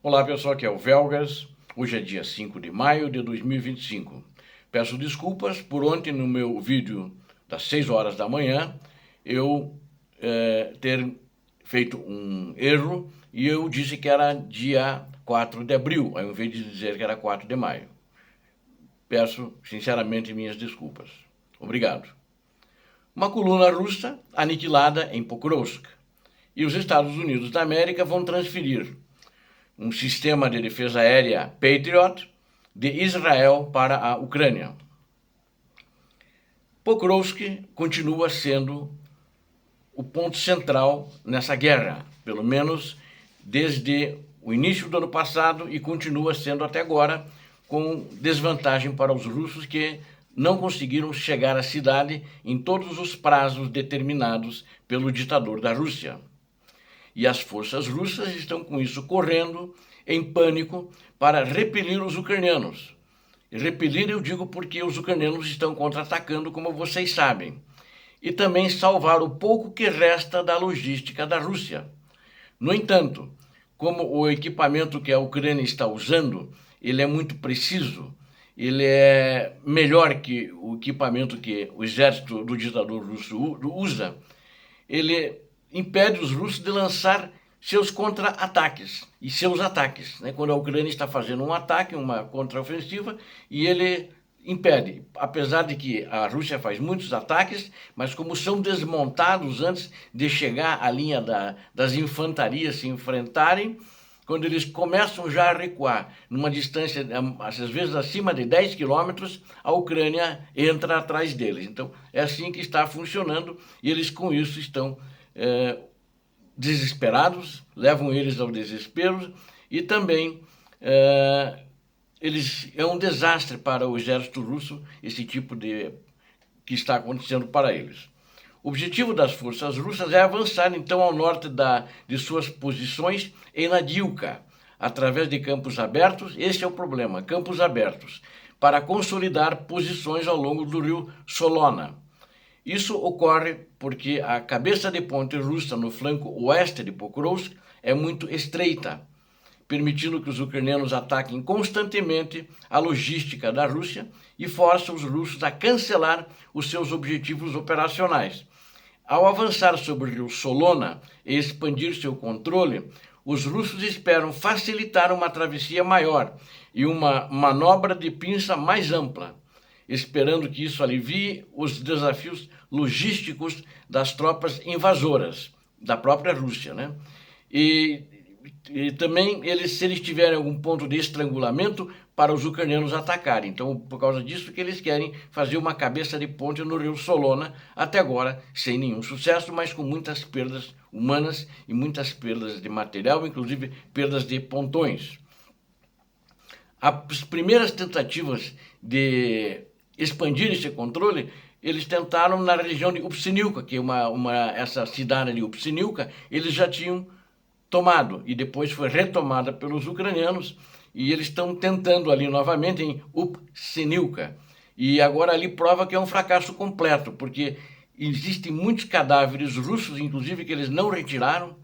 Olá pessoal, aqui é o Velgas. Hoje é dia 5 de maio de 2025. Peço desculpas por ontem no meu vídeo das 6 horas da manhã eu ter feito um erro e eu disse que era dia 4 de abril, ao invés de dizer que era 4 de maio. Peço sinceramente minhas desculpas. Obrigado. Uma coluna russa aniquilada em Pokrovsk. E os Estados Unidos da América vão transferir um sistema de defesa aérea Patriot de Israel para a Ucrânia. Pokrovsk continua sendo o ponto central nessa guerra, pelo menos desde o início do ano passado, e continua sendo até agora, com desvantagem para os russos que não conseguiram chegar à cidade em todos os prazos determinados pelo ditador da Rússia. E as forças russas estão com isso correndo em pânico para repelir os ucranianos. E repelir eu digo porque os ucranianos estão contra-atacando, como vocês sabem. E também salvar o pouco que resta da logística da Rússia. No entanto, como o equipamento que a Ucrânia está usando, ele é muito preciso, ele é melhor que o equipamento que o exército do ditador russo usa, ele impede os russos de lançar seus contra-ataques e seus ataques, né? Quando a Ucrânia está fazendo um ataque, uma contra-ofensiva, e ele impede, apesar de que a Rússia faz muitos ataques, mas como são desmontados antes de chegar à linha das infantarias se enfrentarem, quando eles começam já a recuar numa distância, às vezes acima de 10 quilômetros, a Ucrânia entra atrás deles. Então, é assim que está funcionando, e eles com isso estão desesperados, levam eles ao desespero, e também é um desastre para o exército russo esse tipo de que está acontecendo para eles. O objetivo das forças russas é avançar então ao norte de suas posições em Avdiivka, através de campos abertos. Esse é o problema, campos abertos, para consolidar posições ao longo do rio Solona. Isso ocorre porque a cabeça de ponte russa no flanco oeste de Pokrovsk é muito estreita, permitindo que os ucranianos ataquem constantemente a logística da Rússia e força os russos a cancelar os seus objetivos operacionais. Ao avançar sobre o rio Solona e expandir seu controle, os russos esperam facilitar uma travessia maior e uma manobra de pinça mais ampla, esperando que isso alivie os desafios logísticos das tropas invasoras da própria Rússia, né? E também se eles tiverem algum ponto de estrangulamento para os ucranianos atacarem. Então, por causa disso que eles querem fazer uma cabeça de ponte no rio Solona, até agora sem nenhum sucesso, mas com muitas perdas humanas e muitas perdas de material, inclusive perdas de pontões. As primeiras tentativas de expandir esse controle, eles tentaram na região de Upsiniuka, que essa cidade de Upsiniuka, eles já tinham tomado, e depois foi retomada pelos ucranianos, e eles estão tentando ali novamente em Upsiniuka. E agora ali prova que é um fracasso completo, porque existem muitos cadáveres russos, inclusive, que eles não retiraram,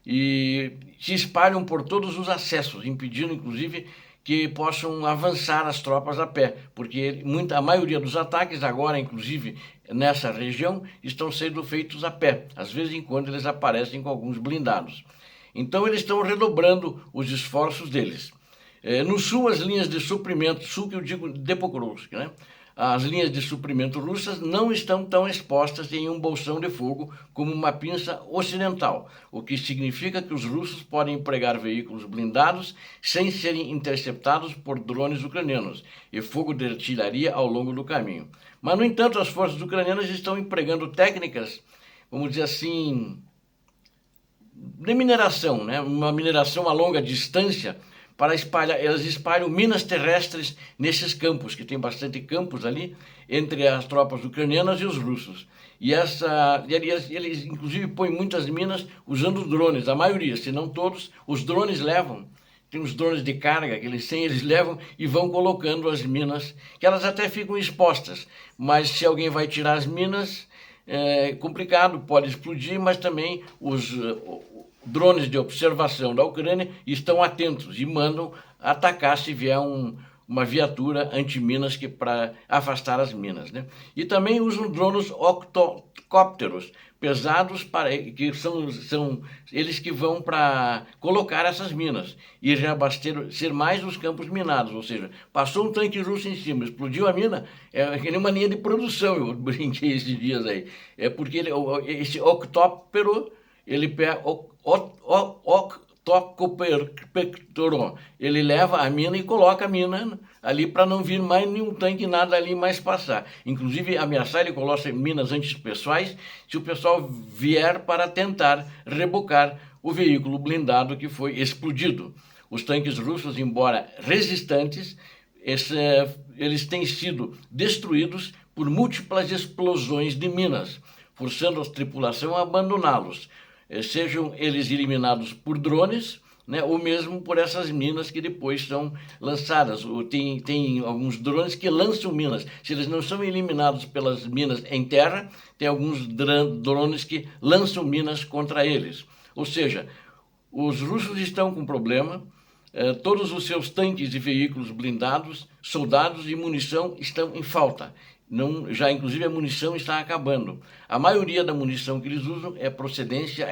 e se espalham por todos os acessos, impedindo, inclusive, que possam avançar as tropas a pé, porque a maioria dos ataques agora, inclusive nessa região, estão sendo feitos a pé, às vezes enquanto eles aparecem com alguns blindados. Então eles estão redobrando os esforços deles. No sul, as linhas de suprimento, sul que eu digo de Pokrovsk, né? As linhas de suprimento russas não estão tão expostas em um bolsão de fogo como uma pinça ocidental, o que significa que os russos podem empregar veículos blindados sem serem interceptados por drones ucranianos e fogo de artilharia ao longo do caminho. Mas, no entanto, as forças ucranianas estão empregando técnicas, vamos dizer assim, de mineração, né? Uma mineração a longa distância, para espalhar, elas espalham minas terrestres nesses campos, que tem bastante campos ali, entre as tropas ucranianas e os russos. E eles inclusive põem muitas minas usando drones, a maioria, se não todos, os drones levam. Tem os drones de carga que eles levam e vão colocando as minas, que elas até ficam expostas, mas se alguém vai tirar as minas, é complicado, pode explodir, mas também drones de observação da Ucrânia estão atentos e mandam atacar se vier uma viatura anti-minas para afastar as minas, né? E também usam drones octocópteros pesados que são eles que vão para colocar essas minas e reabastecer mais os campos minados, ou seja, passou um tanque russo em cima, explodiu a mina, é que nem uma linha de produção, eu brinquei esses dias aí, é porque esse octóptero ele pega octocopteron, ele leva a mina e coloca a mina ali para não vir mais nenhum tanque, nada ali mais passar. Inclusive ameaçar, ele coloca minas antipessoais se o pessoal vier para tentar rebocar o veículo blindado que foi explodido. Os tanques russos, embora resistentes, eles têm sido destruídos por múltiplas explosões de minas, forçando a tripulação a abandoná-los, sejam eles eliminados por drones, né, ou mesmo por essas minas que depois são lançadas. Tem alguns drones que lançam minas. Se eles não são eliminados pelas minas em terra, tem alguns drones que lançam minas contra eles. Ou seja, os russos estão com problema, todos os seus tanques e veículos blindados, soldados e munição estão em falta. Não, já inclusive a munição está acabando. A maioria da munição que eles usam procedência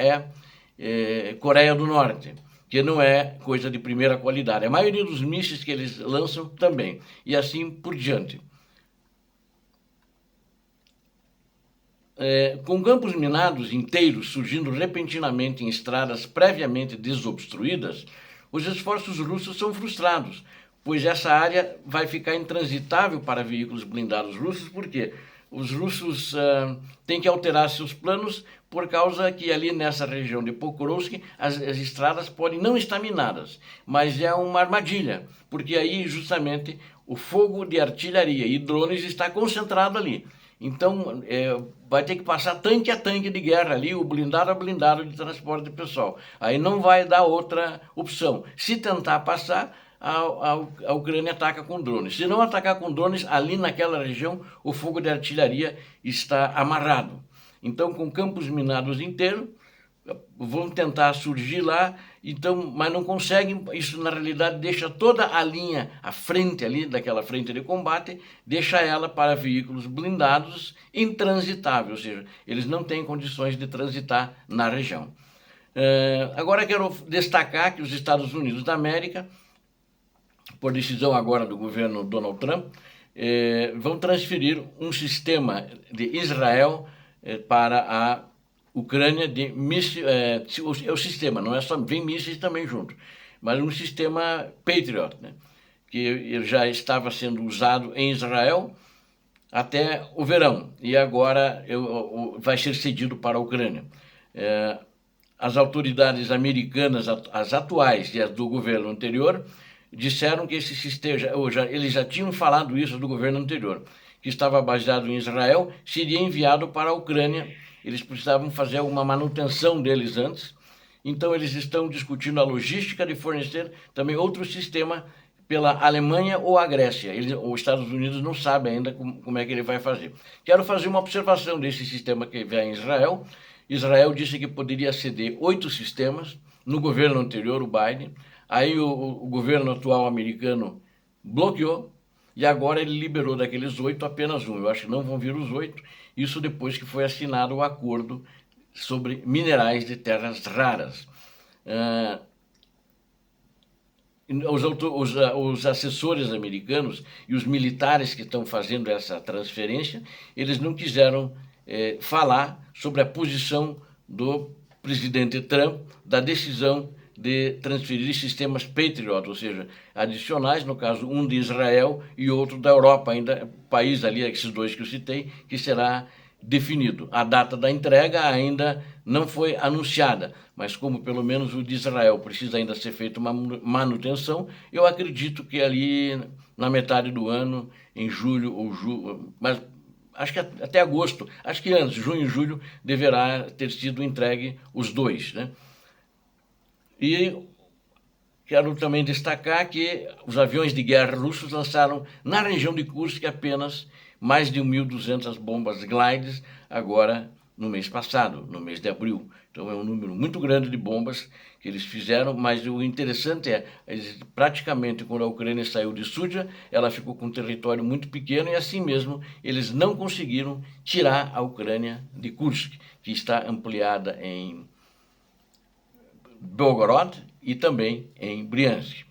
Coreia do Norte, que não é coisa de primeira qualidade. A maioria dos mísseis que eles lançam também, e assim por diante. Com campos minados inteiros surgindo repentinamente em estradas previamente desobstruídas, os esforços russos são frustrados, pois essa área vai ficar intransitável para veículos blindados russos, porque os russos têm que alterar seus planos por causa que ali nessa região de Pokrovsk as estradas podem não estar minadas, mas é uma armadilha, porque aí justamente o fogo de artilharia e drones está concentrado ali. Então, vai ter que passar tanque a tanque de guerra ali, o blindado a blindado de transporte de pessoal. Aí não vai dar outra opção. Se tentar passar, a Ucrânia ataca com drones. Se não atacar com drones, ali naquela região, o fogo de artilharia está amarrado. Então, com campos minados inteiros, vão tentar surgir lá, então, mas não conseguem. Isso, na realidade, deixa toda a linha, a frente ali, daquela frente de combate, deixa ela para veículos blindados intransitáveis, ou seja, eles não têm condições de transitar na região. Agora quero destacar que os Estados Unidos da América, por decisão agora do governo Donald Trump, vão transferir um sistema de Israel para a Ucrânia de mísseis, o sistema, não é só, vem mísseis também junto, mas um sistema Patriot, né, que já estava sendo usado em Israel até o verão, e agora vai ser cedido para a Ucrânia. As autoridades americanas, as atuais e as do governo anterior, disseram que esse sistema, eles já tinham falado isso do governo anterior, que estava baseado em Israel, seria enviado para a Ucrânia. Eles precisavam fazer uma manutenção deles antes, então eles estão discutindo a logística de fornecer também outro sistema pela Alemanha ou a Grécia. Os Estados Unidos não sabem ainda como é que ele vai fazer. Quero fazer uma observação desse sistema que vem em Israel. Israel disse que poderia ceder 8 sistemas no governo anterior, o Biden. Aí o governo atual americano bloqueou, e agora ele liberou daqueles 8 apenas um. Eu acho que não vão vir os 8, isso depois que foi assinado o acordo sobre minerais de terras raras. Os assessores americanos e os militares que estão fazendo essa transferência, eles não quiseram falar sobre a posição do presidente Trump, da decisão de transferir sistemas Patriot, ou seja, adicionais, no caso um de Israel e outro da Europa, ainda país ali, esses dois que eu citei, que será definido. A data da entrega ainda não foi anunciada, mas como pelo menos o de Israel precisa ainda ser feita uma manutenção, eu acredito que ali na metade do ano, em julho ou julho, mas acho que até agosto, acho que antes, junho e julho, deverá ter sido entregue os dois, né? E quero também destacar que os aviões de guerra russos lançaram na região de Kursk apenas mais de 1.200 bombas Glides agora no mês passado, no mês de abril. Então é um número muito grande de bombas que eles fizeram, mas o interessante é, eles, praticamente quando a Ucrânia saiu de Súdia, ela ficou com um território muito pequeno e assim mesmo eles não conseguiram tirar a Ucrânia de Kursk, que está ampliada em Belgorod e também em Briansk.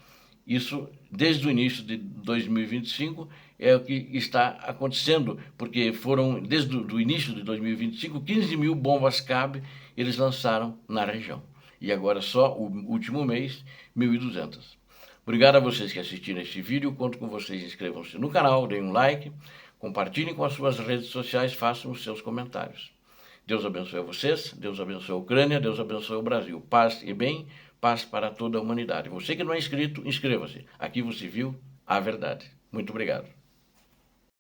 Isso, desde o início de 2025, é o que está acontecendo, porque foram, desde o início de 2025, 15 mil bombas CAB eles lançaram na região. E agora só o último mês, 1.200. Obrigado a vocês que assistiram este vídeo, conto com vocês, inscrevam-se no canal, deem um like, compartilhem com as suas redes sociais, façam os seus comentários. Deus abençoe a vocês, Deus abençoe a Ucrânia, Deus abençoe o Brasil. Paz e bem, paz para toda a humanidade. Você que não é inscrito, inscreva-se. Aqui você viu a verdade. Muito obrigado.